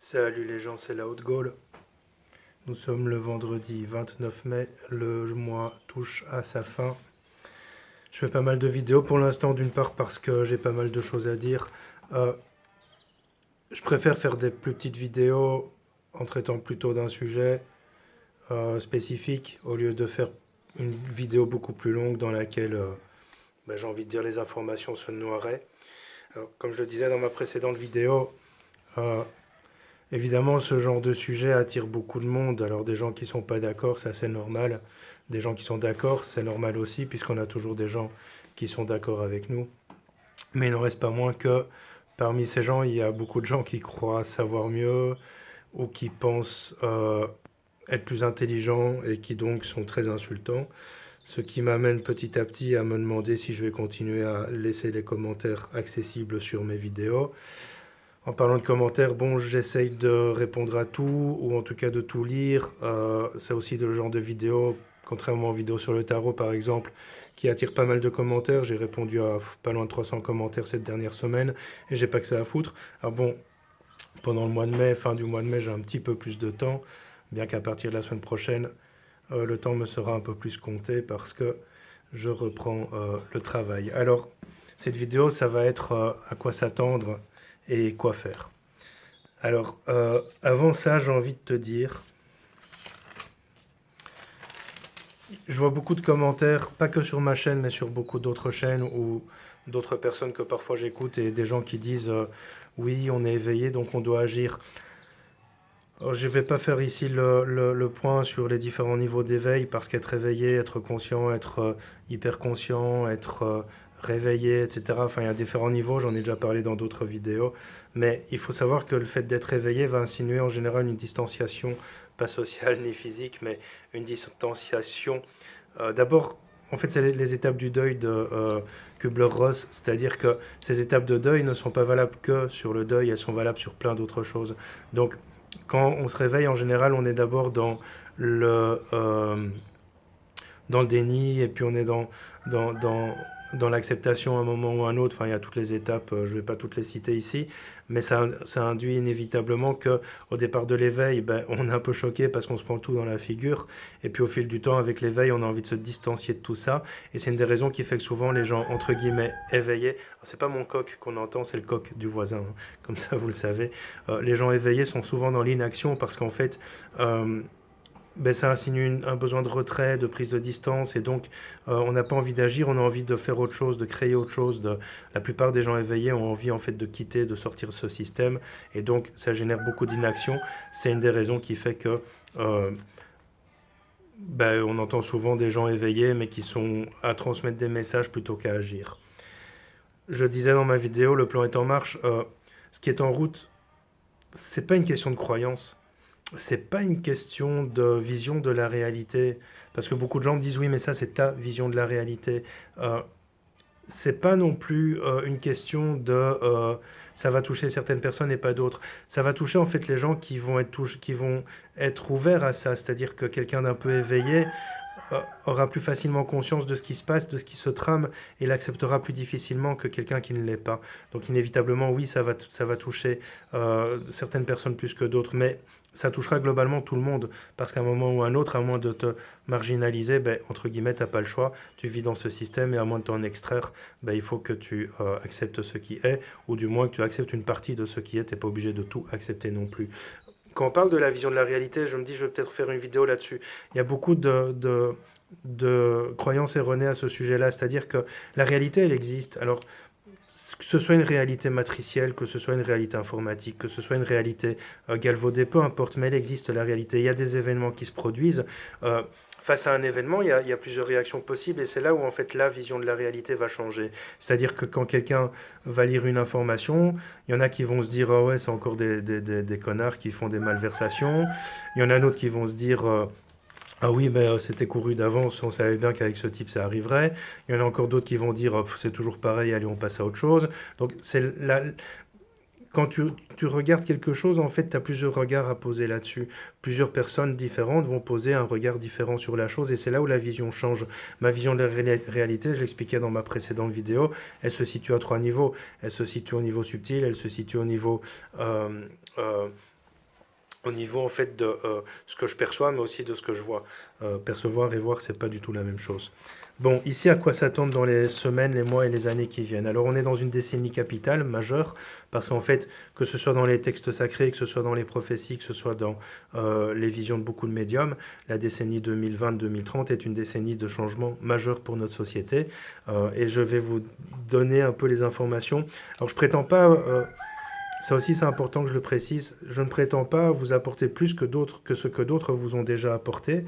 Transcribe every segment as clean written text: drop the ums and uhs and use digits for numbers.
Salut les gens, c'est la Haute-Gaule. Nous sommes le vendredi 29 mai, le mois touche à sa fin. Je fais pas mal de vidéos pour l'instant, d'une part parce que j'ai pas mal de choses à dire. Euh, je préfère faire des plus petites vidéos en traitant plutôt d'un sujet spécifique au lieu de faire une vidéo beaucoup plus longue dans laquelle, j'ai envie de dire, les informations se noieraient. Alors, comme je le disais dans ma précédente vidéo, euh, évidemment, ce genre de sujet attire beaucoup de monde. Alors, des gens qui sont pas d'accord, ça c'est normal. Des gens qui sont d'accord, c'est normal aussi, puisqu'on a toujours des gens qui sont d'accord avec nous. Mais il n'en reste pas moins que parmi ces gens, il y a beaucoup de gens qui croient savoir mieux ou qui pensent être plus intelligents et qui donc sont très insultants. Ce qui m'amène petit à petit à me demander si je vais continuer à laisser des commentaires accessibles sur mes vidéos. En parlant de commentaires, bon, j'essaye de répondre à tout, ou en tout cas de tout lire. C'est aussi le genre de vidéo, contrairement aux vidéos sur le tarot par exemple, qui attire pas mal de commentaires. J'ai répondu à pas loin de 300 commentaires cette dernière semaine, et j'ai pas que ça à foutre. Alors bon, pendant le mois de mai, fin du mois de mai, j'ai un petit peu plus de temps, bien qu'à partir de la semaine prochaine, le temps me sera un peu plus compté parce que je reprends le travail. Alors, cette vidéo, ça va être à quoi s'attendre et quoi faire. Alors, avant ça, j'ai envie de te dire, je vois beaucoup de commentaires, pas que sur ma chaîne, mais sur beaucoup d'autres chaînes ou d'autres personnes que parfois j'écoute et des gens qui disent oui, on est éveillé, donc on doit agir. Alors, je ne vais pas faire ici le point sur les différents niveaux d'éveil, parce qu'être éveillé, être conscient, être hyper conscient, être réveillé, etc. Enfin, il y a différents niveaux, j'en ai déjà parlé dans d'autres vidéos. Mais il faut savoir que le fait d'être éveillé va insinuer en général une distanciation, pas sociale ni physique, mais une distanciation. D'abord, en fait, c'est les étapes du deuil de Kubler-Ross, c'est-à-dire que ces étapes de deuil ne sont pas valables que sur le deuil, elles sont valables sur plein d'autres choses. Donc, quand on se réveille, en général, on est d'abord le, euh, dans le déni, et puis on est dans, dans, dans l'acceptation à un moment ou à un autre. Enfin, il y a toutes les étapes, je ne vais pas toutes les citer ici, mais ça induit inévitablement qu'au départ de l'éveil, on est un peu choqué parce qu'on se prend tout dans la figure, et puis au fil du temps, avec l'éveil, on a envie de se distancier de tout ça, et c'est une des raisons qui fait que souvent les gens, entre guillemets, éveillés, c'est pas mon coq qu'on entend, c'est le coq du voisin, hein, comme ça vous le savez, les gens éveillés sont souvent dans l'inaction parce qu'en fait, euh, ça insinue un besoin de retrait, de prise de distance, et donc on n'a pas envie d'agir, on a envie de faire autre chose, de créer autre chose. La plupart des gens éveillés ont envie en fait de quitter, de sortir de ce système, et donc ça génère beaucoup d'inaction. C'est une des raisons qui fait que euh, on entend souvent des gens éveillés, mais qui sont à transmettre des messages plutôt qu'à agir. Je disais dans ma vidéo, le plan est en marche. Ce qui est en route, c'est pas une question de croyance. C'est pas une question de vision de la réalité, parce que beaucoup de gens me disent oui, mais ça c'est ta vision de la réalité. Euh, c'est pas non plus une question de ça va toucher certaines personnes et pas d'autres. Ça va toucher en fait les gens qui vont être ouverts à ça, c'est-à-dire que quelqu'un d'un peu éveillé aura plus facilement conscience de ce qui se passe, de ce qui se trame, et l'acceptera plus difficilement que quelqu'un qui ne l'est pas. Donc inévitablement, oui, ça va toucher certaines personnes plus que d'autres, mais ça touchera globalement tout le monde, parce qu'à un moment ou à un autre, à moins de te marginaliser, entre guillemets, t'as pas le choix, tu vis dans ce système, et à moins de t'en extraire, il faut que tu acceptes ce qui est, ou du moins que tu acceptes une partie de ce qui est, t'es pas obligé de tout accepter non plus. Quand on parle de la vision de la réalité, je me dis, je vais peut-être faire une vidéo là-dessus. Il y a beaucoup de croyances erronées à ce sujet-là, c'est-à-dire que la réalité, elle existe. Alors, que ce soit une réalité matricielle, que ce soit une réalité informatique, que ce soit une réalité galvaudée, peu importe, mais elle existe, la réalité. Il y a des événements qui se produisent. Euh, Face à un événement, il y a plusieurs réactions possibles, et c'est là où en fait la vision de la réalité va changer. C'est-à-dire que quand quelqu'un va lire une information, il y en a qui vont se dire ah ouais, c'est encore des connards qui font des malversations. Il y en a d'autres qui vont se dire ah oui, mais c'était couru d'avance, on savait bien qu'avec ce type ça arriverait. Il y en a encore d'autres qui vont dire oh, c'est toujours pareil, allez, on passe à autre chose. Donc quand tu regardes quelque chose, en fait, tu as plusieurs regards à poser là-dessus. Plusieurs personnes différentes vont poser un regard différent sur la chose, et c'est là où la vision change. Ma vision de la réalité, je l'expliquais dans ma précédente vidéo, elle se situe à trois niveaux. Elle se situe au niveau subtil, elle se situe au niveau euh, euh, au niveau en fait de ce que je perçois, mais aussi de ce que je vois. Percevoir et voir, c'est pas du tout la même chose. Bon, ici, à quoi s'attendre dans les semaines, les mois et les années qui viennent? Alors, on est dans une décennie capitale, majeure, parce qu'en fait, que ce soit dans les textes sacrés, que ce soit dans les prophéties, que ce soit dans les visions de beaucoup de médiums, la décennie 2020-2030 est une décennie de changement majeur pour notre société. Et je vais vous donner un peu les informations. Alors, je prétends pas ça aussi, c'est important que je le précise. Je ne prétends pas vous apporter plus que d'autres, que ce que d'autres vous ont déjà apporté.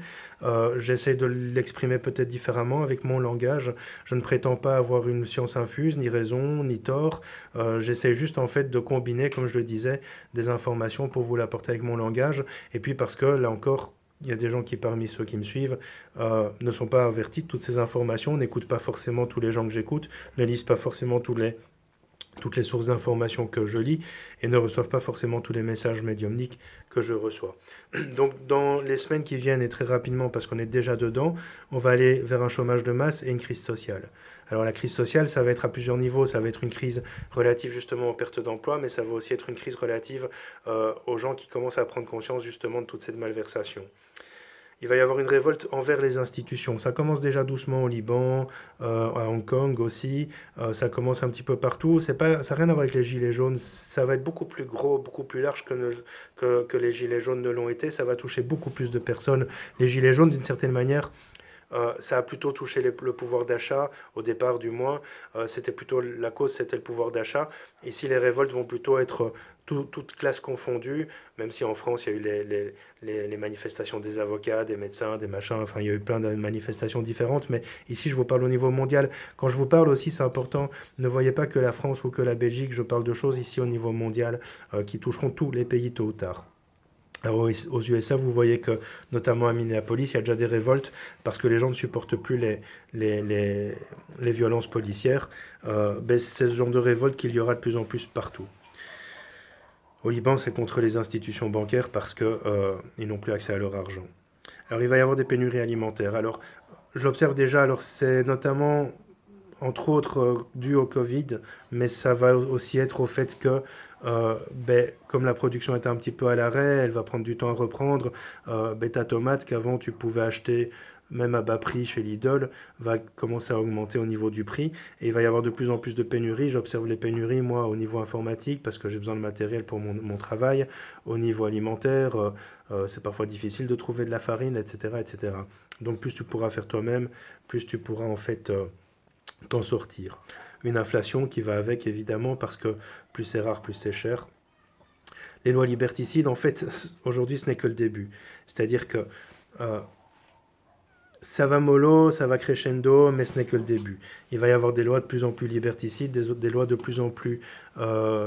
J'essaie de l'exprimer peut-être différemment avec mon langage. Je ne prétends pas avoir une science infuse, ni raison, ni tort. J'essaie juste en fait de combiner, comme je le disais, des informations pour vous l'apporter avec mon langage. Et puis parce que là encore, il y a des gens qui, parmi ceux qui me suivent, ne sont pas avertis de toutes ces informations, n'écoutent pas forcément tous les gens que j'écoute, ne lisent pas forcément toutes les sources d'informations que je lis et ne reçoivent pas forcément tous les messages médiumniques que je reçois. Donc dans les semaines qui viennent et très rapidement, parce qu'on est déjà dedans, on va aller vers un chômage de masse et une crise sociale. Alors la crise sociale, ça va être à plusieurs niveaux, ça va être une crise relative justement aux pertes d'emploi, mais ça va aussi être une crise relative aux gens qui commencent à prendre conscience justement de toute cette malversation. Il va y avoir une révolte envers les institutions. Ça commence déjà doucement au Liban, à Hong Kong aussi. Ça commence un petit peu partout. C'est pas, ça n'a rien à voir avec les gilets jaunes. Ça va être beaucoup plus gros, beaucoup plus large que les gilets jaunes ne l'ont été. Ça va toucher beaucoup plus de personnes. Les gilets jaunes, d'une certaine manière, ça a plutôt touché le pouvoir d'achat, au départ du moins. C'était plutôt la cause, c'était le pouvoir d'achat. Ici, les révoltes vont plutôt être toutes classes confondues, même si en France, il y a eu les manifestations des avocats, des médecins, des machins, enfin, il y a eu plein de manifestations différentes. Mais ici, je vous parle au niveau mondial. Quand je vous parle aussi, c'est important, ne voyez pas que la France ou que la Belgique, je parle de choses ici au niveau mondial qui toucheront tous les pays tôt ou tard. Alors, aux USA, vous voyez que, notamment à Minneapolis, il y a déjà des révoltes parce que les gens ne supportent plus les, les, les violences policières. Ben, c'est ce genre de révolte qu'il y aura de plus en plus partout. Au Liban, c'est contre les institutions bancaires parce qu'ils n'ont plus accès à leur argent. Alors, il va y avoir des pénuries alimentaires. Alors, je l'observe déjà. Alors, c'est notamment entre autres dû au Covid, mais ça va aussi être au fait que, ben, comme la production est un petit peu à l'arrêt, elle va prendre du temps à reprendre. Ta tomate qu'avant tu pouvais acheter même à bas prix chez Lidl va commencer à augmenter au niveau du prix et il va y avoir de plus en plus de pénuries. J'observe les pénuries moi au niveau informatique parce que j'ai besoin de matériel pour mon travail. Au niveau alimentaire, c'est parfois difficile de trouver de la farine, etc., etc. Donc plus tu pourras faire toi-même, plus tu pourras en fait t'en sortir. Une inflation qui va avec, évidemment, parce que plus c'est rare, plus c'est cher. Les lois liberticides, en fait, aujourd'hui, ce n'est que le début. C'est-à-dire que euh, ça va mollo, ça va crescendo, mais ce n'est que le début. Il va y avoir des lois de plus en plus liberticides, des lois de plus en plus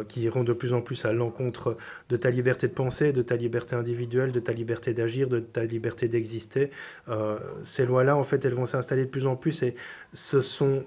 qui iront de plus en plus à l'encontre de ta liberté de penser, de ta liberté individuelle, de ta liberté d'agir, de ta liberté d'exister. Ces lois-là, en fait, elles vont s'installer de plus en plus et ce sont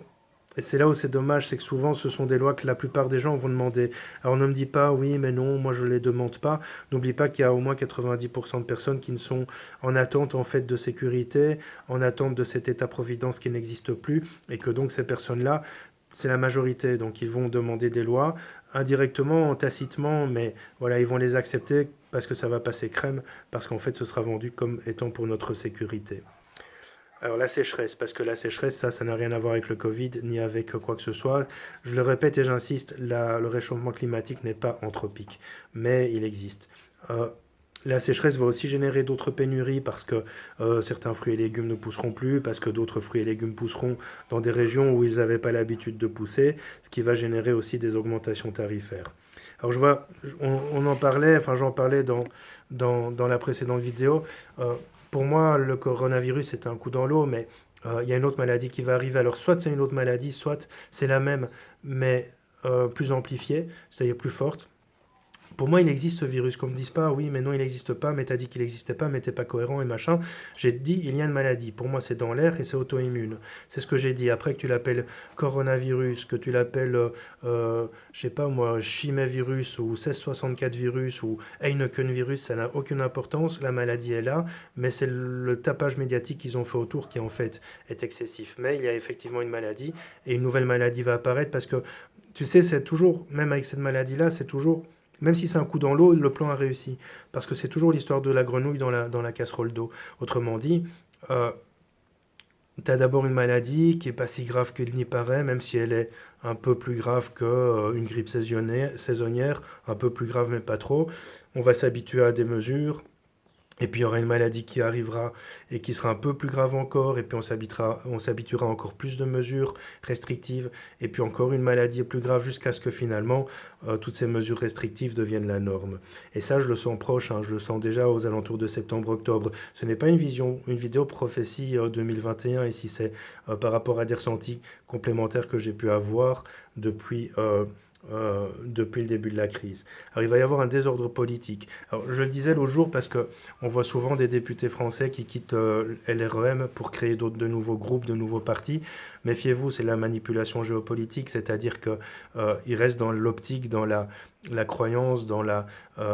et c'est là où c'est dommage, c'est que souvent ce sont des lois que la plupart des gens vont demander. Alors ne me dis pas oui, mais non, moi je ne les demande pas. N'oublie pas qu'il y a au moins 90% de personnes qui ne sont en attente en fait de sécurité, en attente de cet état-providence qui n'existe plus, et que donc ces personnes-là, c'est la majorité. Donc ils vont demander des lois indirectement, tacitement, mais voilà, ils vont les accepter parce que ça va passer crème, parce qu'en fait ce sera vendu comme étant pour notre sécurité. Alors la sécheresse, parce que la sécheresse, ça n'a rien à voir avec le Covid ni avec quoi que ce soit. Je le répète et j'insiste, le réchauffement climatique n'est pas anthropique, mais il existe. Euh, la sécheresse va aussi générer d'autres pénuries parce que certains fruits et légumes ne pousseront plus, parce que d'autres fruits et légumes pousseront dans des régions où ils n'avaient pas l'habitude de pousser, ce qui va générer aussi des augmentations tarifaires. Alors je vois, on en parlait, enfin j'en parlais dans la précédente vidéo. Euh, pour moi, le coronavirus, c'est un coup dans l'eau, mais il y a une autre maladie qui va arriver. Alors, soit c'est une autre maladie, soit c'est la même, mais plus amplifiée, c'est-à-dire plus forte. Pour moi, il existe ce virus. Qu'on me dise pas, oui, mais non, il n'existe pas, mais t'as dit qu'il n'existait pas, mais t'es pas cohérent et machin. J'ai dit, il y a une maladie. Pour moi, c'est dans l'air et c'est auto-immune. C'est ce que j'ai dit. Après que tu l'appelles coronavirus, que tu l'appelles, je sais pas moi, chimévirus ou 1664 virus ou Heineken virus, ça n'a aucune importance. La maladie est là, mais c'est le tapage médiatique qu'ils ont fait autour qui, en fait, est excessif. Mais il y a effectivement une maladie et une nouvelle maladie va apparaître parce que, tu sais, c'est toujours, même avec cette maladie-là, c'est toujours Même si c'est un coup dans l'eau, le plan a réussi. Parce que c'est toujours l'histoire de la grenouille dans la casserole d'eau. Autrement dit, euh, tu as d'abord une maladie qui est pas si grave qu'il n'y paraît, même si elle est un peu plus grave qu'une grippe saisonnière, un peu plus grave mais pas trop. On va s'habituer à des mesures, et puis il y aura une maladie qui arrivera et qui sera un peu plus grave encore, et puis on s'habituera à encore plus de mesures restrictives, et puis encore une maladie plus grave jusqu'à ce que finalement toutes ces mesures restrictives deviennent la norme. Et ça, je le sens proche, hein, je le sens déjà aux alentours de septembre-octobre. Ce n'est pas une vidéo prophétie 2021, ici c'est par rapport à des ressentis complémentaires que j'ai pu avoir depuis le début de la crise. Alors il va y avoir un désordre politique. Alors, je le disais l'autre jour parce que on voit souvent des députés français qui quittent LREM pour créer de nouveaux groupes, de nouveaux partis. Méfiez-vous, c'est la manipulation géopolitique, c'est-à-dire qu'ils restent dans l'optique, dans la croyance, dans la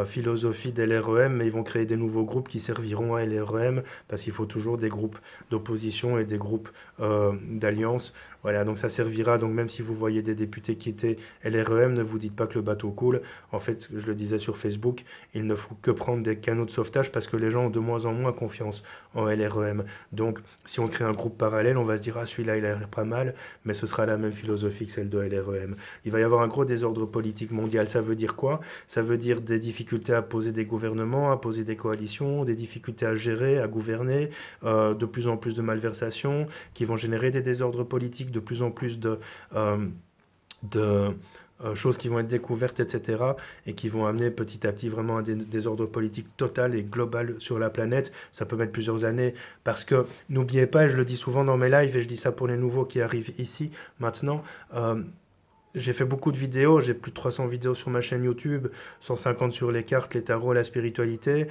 philosophie de l'REM, mais ils vont créer des nouveaux groupes qui serviront à l'REM, parce qu'il faut toujours des groupes d'opposition et des groupes d'alliance. Voilà, donc ça servira, donc même si vous voyez des députés quitter LREM, ne vous dites pas que le bateau coule. En fait, je le disais sur Facebook, il ne faut que prendre des canaux de sauvetage parce que les gens ont de moins en moins confiance en LREM. Donc, si on crée un groupe parallèle, on va se dire, ah, celui-là, il a l'air pas mal, mais ce sera la même philosophie que celle de LREM. Il va y avoir un gros désordre politique mondial. Ça veut dire quoi? Ça veut dire des difficultés à poser des gouvernements, à poser des coalitions, des difficultés à gérer, à gouverner, de plus en plus de malversations qui vont générer des désordres politiques, de plus en plus de choses qui vont être découvertes, etc., et qui vont amener petit à petit vraiment un désordre politique total et global sur la planète. Ça peut mettre plusieurs années, parce que n'oubliez pas, et je le dis souvent dans mes lives, et je dis ça pour les nouveaux qui arrivent ici maintenant, j'ai fait beaucoup de vidéos, j'ai plus de 300 vidéos sur ma chaîne YouTube, 150 sur les cartes, les tarots, la spiritualité,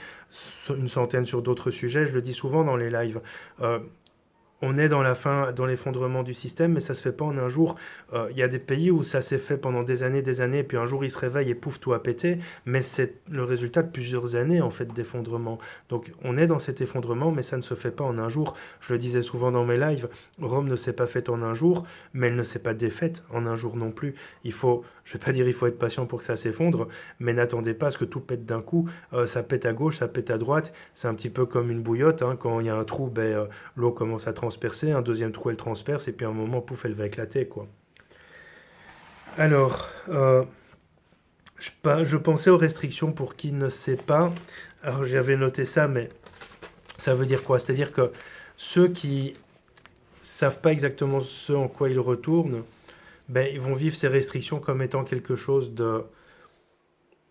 une centaine sur d'autres sujets, je le dis souvent dans les lives. On est dans la fin, dans l'effondrement du système, mais ça se fait pas en un jour. Il y a des pays où ça s'est fait pendant des années, et puis un jour ils se réveillent et pouf, tout a pété. Mais c'est le résultat de plusieurs années en fait d'effondrement. Donc on est dans cet effondrement, mais ça ne se fait pas en un jour. Je le disais souvent dans mes lives, Rome ne s'est pas faite en un jour, mais elle ne s'est pas défaite en un jour non plus. Je vais pas dire il faut être patient pour que ça s'effondre, mais n'attendez pas à ce que tout pète d'un coup. Ça pète à gauche, ça pète à droite. C'est un petit peu comme une bouillotte, hein. Quand il y a un trou, l'eau commence à transpercer, un deuxième trou elle transperce, et puis à un moment, pouf, elle va éclater, quoi. Alors, je pensais aux restrictions pour qui ne sait pas. Alors j'avais noté ça, mais ça veut dire quoi? C'est-à-dire que ceux qui savent pas exactement ce en quoi ils retournent, ils vont vivre ces restrictions comme étant quelque chose de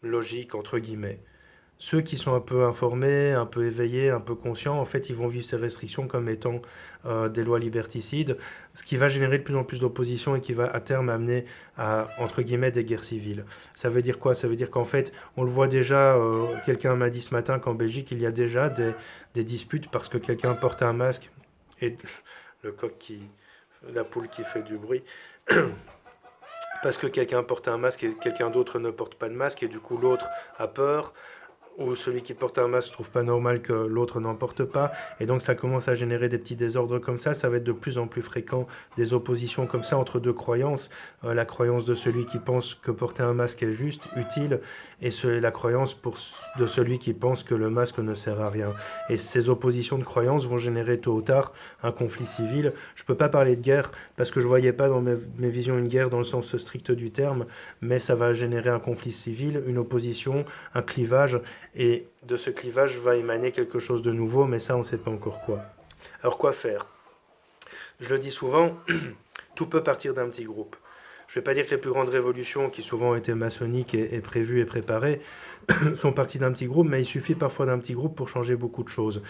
logique, entre guillemets. Ceux qui sont un peu informés, un peu éveillés, un peu conscients, en fait, ils vont vivre ces restrictions comme étant des lois liberticides, ce qui va générer de plus en plus d'opposition et qui va à terme amener à, entre guillemets, des guerres civiles. Ça veut dire quoi? Ça veut dire qu'en fait, on le voit déjà, quelqu'un m'a dit ce matin qu'en Belgique, il y a déjà des disputes parce que quelqu'un porte un masque et le la poule qui fait du bruit. Parce que quelqu'un porte un masque et quelqu'un d'autre ne porte pas de masque, et du coup l'autre a peur, ou celui qui porte un masque trouve pas normal que l'autre n'en porte pas, et donc ça commence à générer des petits désordres comme ça va être de plus en plus fréquent, des oppositions comme ça entre deux croyances, la croyance de celui qui pense que porter un masque est juste, utile, et la croyance de celui qui pense que le masque ne sert à rien. Et ces oppositions de croyances vont générer tôt ou tard un conflit civil. Je peux pas parler de guerre, parce que je voyais pas dans mes visions une guerre dans le sens strict du terme, mais ça va générer un conflit civil, une opposition, un clivage, et de ce clivage va émaner quelque chose de nouveau, mais ça, on ne sait pas encore quoi. Alors, quoi faire? Je le dis souvent, tout peut partir d'un petit groupe. Je ne vais pas dire que les plus grandes révolutions, qui souvent ont été maçonniques et prévues et préparées, sont parties d'un petit groupe, mais il suffit parfois d'un petit groupe pour changer beaucoup de choses.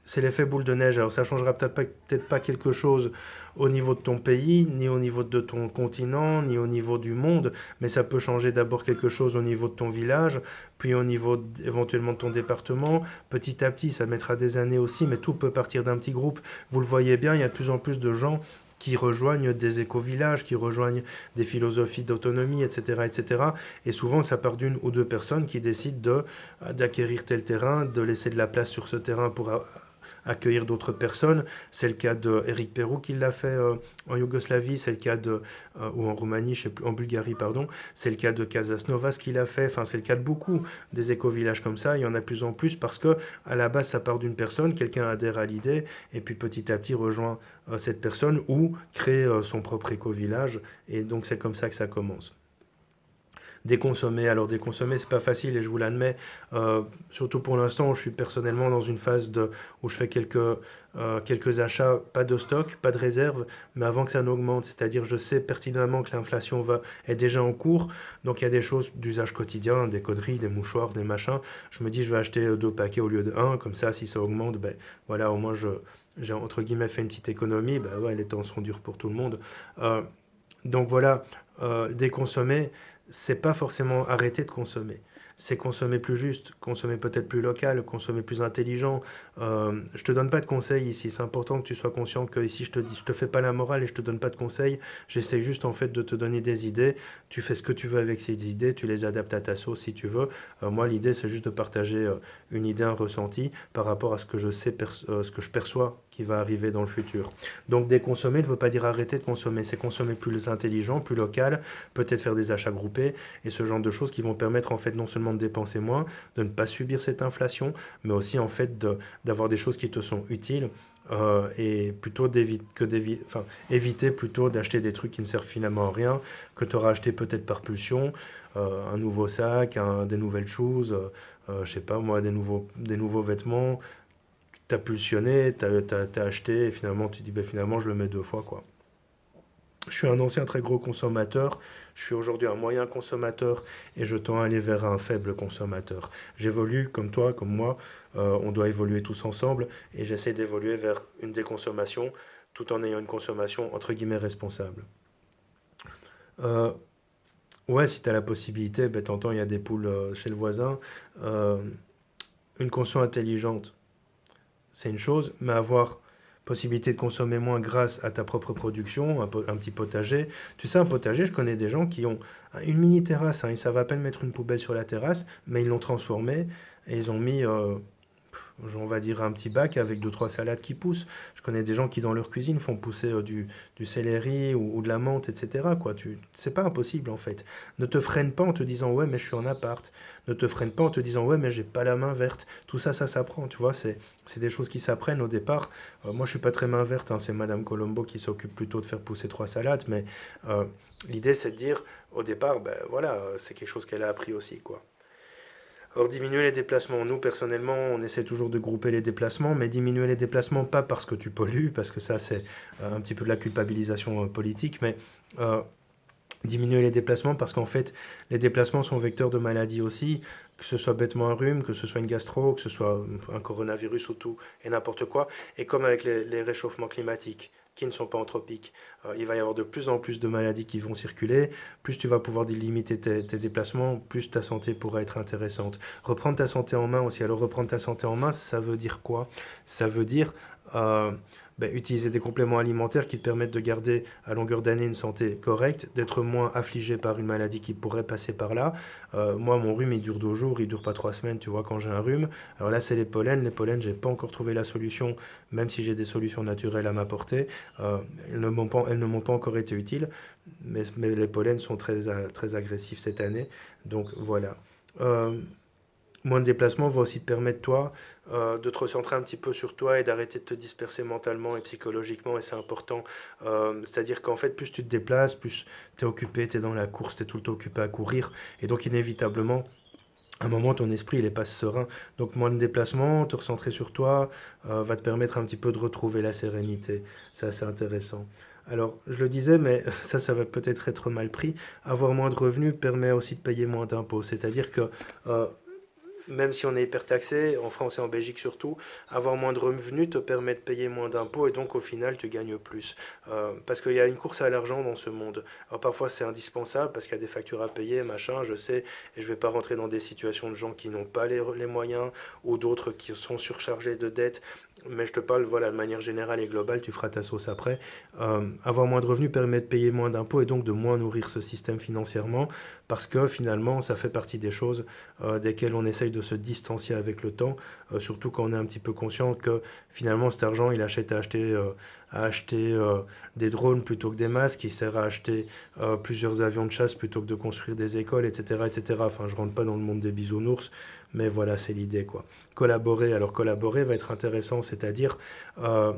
C'est l'effet boule de neige. Alors ça changera peut-être pas quelque chose au niveau de ton pays, ni au niveau de ton continent, ni au niveau du monde, mais ça peut changer d'abord quelque chose au niveau de ton village, puis au niveau éventuellement de ton département. Petit à petit, ça mettra des années aussi, mais tout peut partir d'un petit groupe. Vous le voyez bien, il y a de plus en plus de gens qui rejoignent des éco-villages, qui rejoignent des philosophies d'autonomie, etc., etc. Et souvent, ça part d'une ou deux personnes qui décident d'acquérir tel terrain, de laisser de la place sur ce terrain pour accueillir d'autres personnes. C'est le cas de Éric Pérou qui l'a fait en Yougoslavie, c'est le cas ou en Roumanie, je sais plus, en Bulgarie, pardon. C'est le cas de Casas Novas qui l'a fait. Enfin, c'est le cas de beaucoup des éco-villages comme ça. Il y en a de plus en plus parce que à la base, ça part d'une personne, quelqu'un adhère à l'idée et puis petit à petit rejoint cette personne ou crée son propre éco-village. Et donc, c'est comme ça que ça commence. Déconsommer. Alors déconsommer, c'est pas facile et je vous l'admets. Surtout pour l'instant, je suis personnellement dans une phase où je fais quelques achats, pas de stock, pas de réserve, mais avant que ça n'augmente. C'est-à-dire, je sais pertinemment que l'inflation est déjà en cours. Donc il y a des choses d'usage quotidien, des conneries, des mouchoirs, des machins. Je me dis, je vais acheter 2 paquets au lieu de un. Comme ça, si ça augmente, ben voilà, au moins j'ai entre guillemets fait une petite économie. Ben ouais, les temps sont durs pour tout le monde. Euh, donc voilà, déconsommer, c'est pas forcément arrêter de consommer. C'est consommer plus juste, consommer peut-être plus local, consommer plus intelligent. Je te donne pas de conseils ici. C'est important que tu sois conscient que ici je te dis, je te fais pas la morale et je te donne pas de conseils. J'essaie juste en fait de te donner des idées. Tu fais ce que tu veux avec ces idées, tu les adaptes à ta sauce si tu veux. Moi, l'idée c'est juste de partager une idée, un ressenti par rapport à ce que je sais, ce que je perçois qui va arriver dans le futur. Donc déconsommer ne veut pas dire arrêter de consommer. C'est consommer plus intelligent, plus local, peut-être faire des achats groupés et ce genre de choses qui vont permettre en fait non seulement de dépenser moins, de ne pas subir cette inflation, mais aussi en fait d'avoir des choses qui te sont utiles et plutôt éviter plutôt d'acheter des trucs qui ne servent finalement à rien, que tu auras acheté peut-être par pulsion, un nouveau sac, des nouvelles choses, je sais pas moi, des nouveaux vêtements, tu as pulsionné, t'as acheté et finalement tu dis ben, finalement je le mets 2 fois quoi. Je suis un ancien très gros consommateur, je suis aujourd'hui un moyen consommateur et je tends à aller vers un faible consommateur. J'évolue comme toi, comme moi, on doit évoluer tous ensemble et j'essaie d'évoluer vers une déconsommation tout en ayant une consommation entre guillemets responsable. Euh, ouais, si tu as la possibilité, ben, t'entends, il y a des poules chez le voisin. Euh, une conso intelligente, c'est une chose, mais avoir possibilité de consommer moins grâce à ta propre production, un petit potager. Tu sais, un potager, je connais des gens qui ont une mini terrasse, hein, ils savent à peine mettre une poubelle sur la terrasse, mais ils l'ont transformée et ils ont mis on va dire un petit bac avec deux trois salades qui poussent. Je connais des gens qui dans leur cuisine font pousser du céleri ou de la menthe, etc. Quoi. C'est pas impossible en fait. Ne te freine pas en te disant ouais mais je suis en appart. Ne te freine pas en te disant ouais mais j'ai pas la main verte. Tout ça, ça s'apprend. Tu vois, c'est des choses qui s'apprennent au départ. Moi je suis pas très main verte. Hein, c'est Madame Colombo qui s'occupe plutôt de faire pousser 3 salades. Mais euh, l'idée c'est de dire au départ ben voilà c'est quelque chose qu'elle a appris aussi quoi. Alors diminuer les déplacements, nous personnellement on essaie toujours de grouper les déplacements, mais diminuer les déplacements pas parce que tu pollues, parce que ça c'est un petit peu de la culpabilisation politique, mais euh, diminuer les déplacements parce qu'en fait les déplacements sont vecteurs de maladies aussi, que ce soit bêtement un rhume, que ce soit une gastro, que ce soit un coronavirus ou tout et n'importe quoi, et comme avec les réchauffements climatiques qui ne sont pas anthropiques, il va y avoir de plus en plus de maladies qui vont circuler, plus tu vas pouvoir limiter tes déplacements, plus ta santé pourra être intéressante. Reprendre ta santé en main aussi, alors reprendre ta santé en main, ça veut dire quoi? Ça veut dire euh, utiliser des compléments alimentaires qui te permettent de garder à longueur d'année une santé correcte, d'être moins affligé par une maladie qui pourrait passer par là. Moi, mon rhume, il dure 2 jours, il dure pas 3 semaines, tu vois, quand j'ai un rhume. Alors là, c'est les pollens. Les pollens, j'ai pas encore trouvé la solution, même si j'ai des solutions naturelles à m'apporter. Euh, elles ne m'ont pas encore été utiles, mais les pollens sont très agressifs cette année. Donc voilà. Euh, Moins de déplacement va aussi te permettre, toi, de te recentrer un petit peu sur toi et d'arrêter de te disperser mentalement et psychologiquement, et c'est important. C'est-à-dire qu'en fait, plus tu te déplaces, plus tu es occupé, tu es dans la course, tu es tout le temps occupé à courir, et donc inévitablement, à un moment, ton esprit, il est pas serein. Donc moins de déplacement, te recentrer sur toi, va te permettre un petit peu de retrouver la sérénité. C'est assez intéressant. Alors, je le disais, mais ça va peut-être être mal pris. Avoir moins de revenus permet aussi de payer moins d'impôts. C'est-à-dire que euh, même si on est hyper taxé, en France et en Belgique surtout, avoir moins de revenus te permet de payer moins d'impôts et donc au final tu gagnes plus. Parce qu'il y a une course à l'argent dans ce monde. Alors parfois c'est indispensable parce qu'il y a des factures à payer, machin, je sais, et je vais pas rentrer dans des situations de gens qui n'ont pas les moyens ou d'autres qui sont surchargés de dettes. Mais je te parle, voilà, de manière générale et globale, tu feras ta sauce après. Avoir moins de revenus permet de payer moins d'impôts et donc de moins nourrir ce système financièrement parce que finalement ça fait partie des choses desquelles on essaye de se distancier avec le temps, surtout quand on est un petit peu conscient que finalement cet argent il achète à acheter des drones plutôt que des masques, il sert à acheter plusieurs avions de chasse plutôt que de construire des écoles, etc., etc. Enfin, je rentre pas dans le monde des bisounours, mais voilà, c'est l'idée, quoi. Collaborer, alors collaborer va être intéressant, c'est-à-dire euh,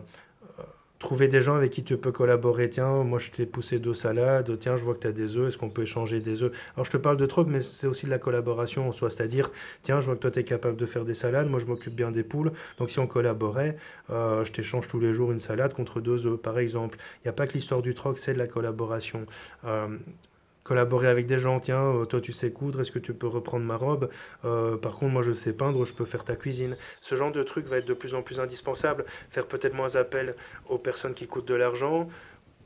trouver des gens avec qui tu peux collaborer. Tiens, moi je t'ai poussé 2 salades, tiens, je vois que tu as des œufs, est-ce qu'on peut échanger des œufs? Alors je te parle de troc, mais c'est aussi de la collaboration en soi, c'est-à-dire, tiens, je vois que toi tu es capable de faire des salades, moi je m'occupe bien des poules, donc si on collaborait, je t'échange tous les jours une salade contre 2 œufs, par exemple. Il n'y a pas que l'histoire du troc, c'est de la collaboration. Euh, Collaborer avec des gens, tiens, toi tu sais coudre, est-ce que tu peux reprendre ma robe? Par contre, moi je sais peindre, je peux faire ta cuisine. Ce genre de truc va être de plus en plus indispensable. Faire peut-être moins appel aux personnes qui coûtent de l'argent,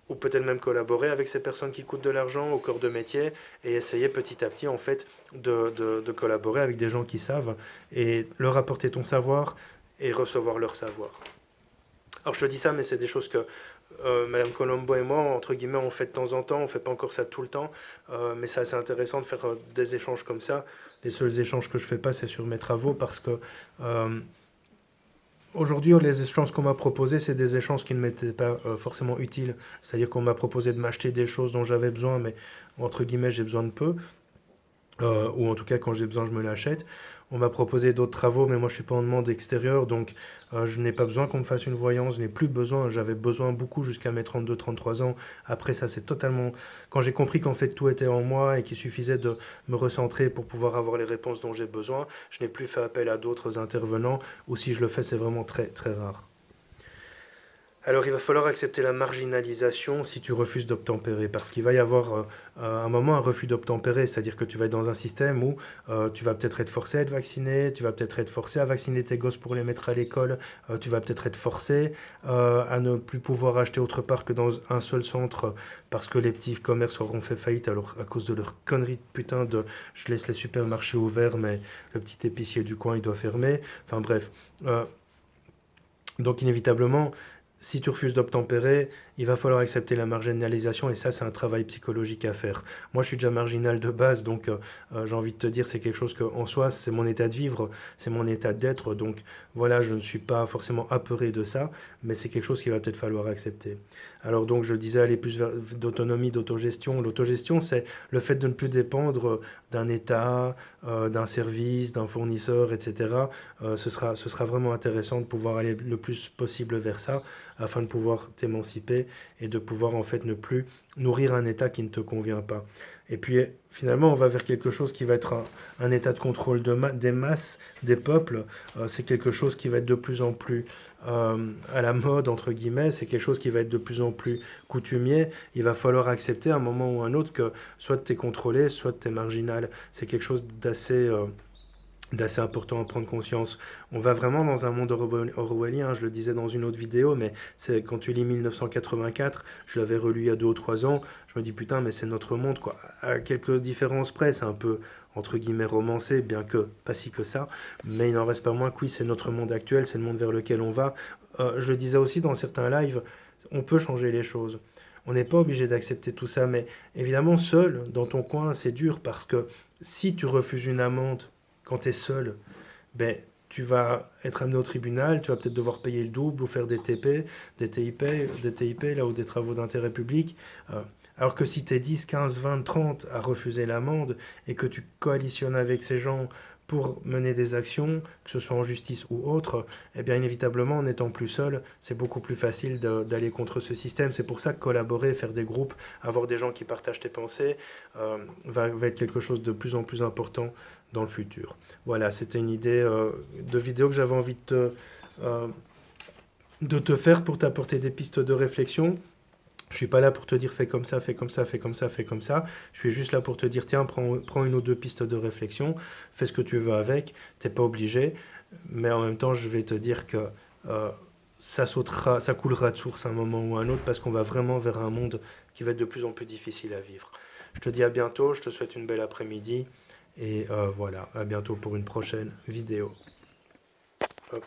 ou peut-être même collaborer avec ces personnes qui coûtent de l'argent au corps de métier, et essayer petit à petit en fait de collaborer avec des gens qui savent, et leur apporter ton savoir et recevoir leur savoir. Alors je te dis ça, mais c'est des choses que Madame Colombo et moi, entre guillemets, on fait de temps en temps, on fait pas encore ça tout le temps, mais c'est assez intéressant de faire des échanges comme ça. Les seuls échanges que je fais pas, c'est sur mes travaux, parce que euh, aujourd'hui, les échanges qu'on m'a proposés, c'est des échanges qui ne m'étaient pas forcément utiles. C'est-à-dire qu'on m'a proposé de m'acheter des choses dont j'avais besoin, mais entre guillemets, j'ai besoin de peu, ou en tout cas quand j'ai besoin je me l'achète. On m'a proposé d'autres travaux, mais moi je suis pas en demande extérieure, donc je n'ai pas besoin qu'on me fasse une voyance, je n'ai plus besoin, j'avais besoin beaucoup jusqu'à mes 32-33 ans. Après ça c'est totalement... Quand j'ai compris qu'en fait tout était en moi et qu'il suffisait de me recentrer pour pouvoir avoir les réponses dont j'ai besoin, je n'ai plus fait appel à d'autres intervenants, ou si je le fais c'est vraiment très très rare. Alors il va falloir accepter la marginalisation si tu refuses d'obtempérer, parce qu'il va y avoir un moment un refus d'obtempérer, c'est-à-dire que tu vas être dans un système où tu vas peut-être être forcé à être vacciné, tu vas peut-être être forcé à vacciner tes gosses pour les mettre à l'école, tu vas peut-être être forcé à ne plus pouvoir acheter autre part que dans un seul centre, parce que les petits commerces auront fait faillite alors, à cause de leur connerie de putain de je laisse les supermarchés ouverts, mais le petit épicier du coin il doit fermer. Enfin bref. Donc inévitablement, si tu refuses d'obtempérer, il va falloir accepter la marginalisation, et ça c'est un travail psychologique à faire. Moi je suis déjà marginal de base, donc j'ai envie de te dire c'est quelque chose que en soi c'est mon état de vivre, c'est mon état d'être, donc voilà, je ne suis pas forcément apeuré de ça, mais c'est quelque chose qu'il va peut-être falloir accepter. Alors donc je disais aller plus vers d'autonomie, d'autogestion. L'autogestion c'est le fait de ne plus dépendre d'un état, d'un service, d'un fournisseur, etc. Ce sera vraiment intéressant de pouvoir aller le plus possible vers ça, afin de pouvoir t'émanciper et de pouvoir en fait ne plus nourrir un état qui ne te convient pas. Et puis finalement, on va vers quelque chose qui va être un état de contrôle des masses, des peuples. C'est quelque chose qui va être de plus en plus à la mode, entre guillemets. C'est quelque chose qui va être de plus en plus coutumier. Il va falloir accepter à un moment ou un autre que soit tu es contrôlé, soit tu es marginal. C'est quelque chose d'assez important à prendre conscience. On va vraiment dans un monde orwellien, je le disais dans une autre vidéo, mais c'est quand tu lis 1984, je l'avais relu il y a 2 ou 3 ans, je me dis putain mais c'est notre monde quoi. À quelques différences près, c'est un peu entre guillemets romancé, bien que pas si que ça, mais il n'en reste pas moins que oui, c'est notre monde actuel, c'est le monde vers lequel on va. Je le disais aussi dans certains lives, on peut changer les choses. On n'est pas obligé d'accepter tout ça, mais évidemment seul, dans ton coin, c'est dur, parce que si tu refuses une amende quand tu es seul, ben, tu vas être amené au tribunal, tu vas peut-être devoir payer le double ou faire des TP, des TIP là, ou des travaux d'intérêt public. Euh, alors que si tu es 10, 15, 20, 30 à refuser l'amende, et que tu coalitionnes avec ces gens pour mener des actions, que ce soit en justice ou autre, eh bien inévitablement, en étant plus seul, c'est beaucoup plus facile d'aller contre ce système. C'est pour ça que collaborer, faire des groupes, avoir des gens qui partagent tes pensées, va être quelque chose de plus en plus important dans le futur. Voilà, c'était une idée de vidéo que j'avais envie euh, de te faire pour t'apporter des pistes de réflexion. Je suis pas là pour te dire fais comme ça, fais comme ça, fais comme ça, fais comme ça. Je suis juste là pour te dire tiens, prends une ou 2 pistes de réflexion, fais ce que tu veux avec, t'es pas obligé. Mais en même temps, je vais te dire que euh, ça coulera de source à un moment ou à un autre, parce qu'on va vraiment vers un monde qui va être de plus en plus difficile à vivre. Je te dis à bientôt, je te souhaite une belle après-midi, et voilà, à bientôt pour une prochaine vidéo. Hop.